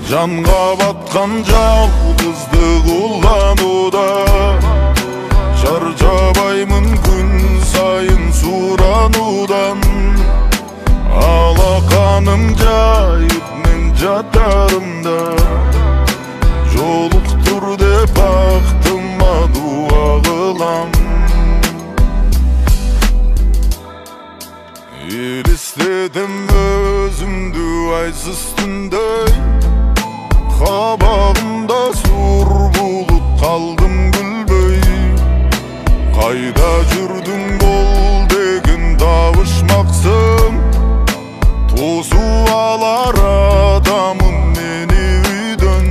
Canға батқан жалғыздық улануда, шаршабаймын күн сайын суранудан. Алақаным жайып мен жатарымда, жолықтыр деп бақтыма дуа қылам. Елестедім өзімді айсыз түндей, қабағымда сур бұлт қалдым күлбей. Қайда жүрдің бол деген давышмақсың, тосу алар адамын мені үйден.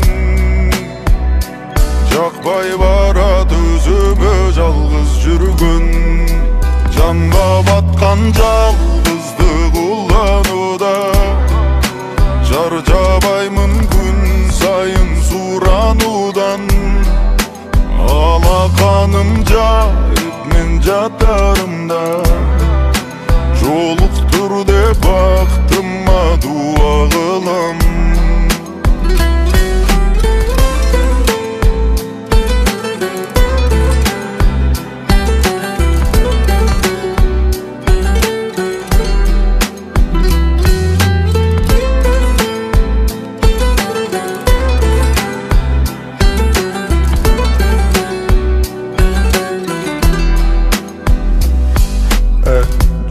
Жақпай барады өзіме жалғыз жүргін, жанға батқан жалғыздық улануда, шаршабаймын күн сайын суранудан. Алақаным жайып мен жатарымда, жолықтыр деп бақтыма дуа қылам.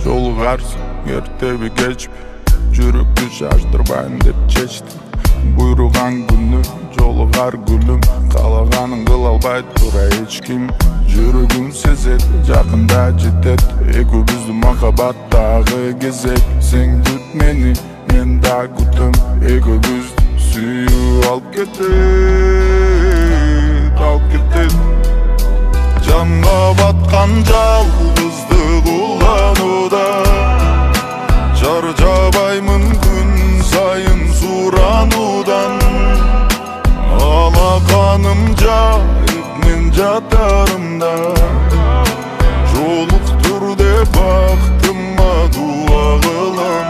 Жолығарсың ерте бе кеш пе, жүректі шаштырбайын деп шештім. Бұйырған күні жолығар гүлім, қалағанын қыла албайды тұра ешкім. Жүрегім сезеді, жақында жетеді екеумізді махаббаттағы кезек. Сен күт мені, мен да күтім, екеумізді сүйіп алып кетеді. Жанға батқан жалғыздық улануда, шаршабаймын күн сайын суранудан. Алақаным жайып мен жатарымда, жолықтыр деп бақтыма дуа қылам.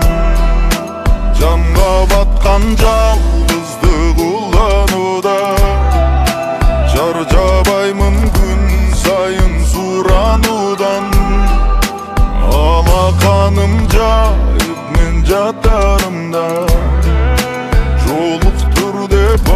Жанға батқан жалғыздық улануда, шаршабаймын күн сайын суранудан. Алақаным жайып мен жатарымда, жолықтыр деп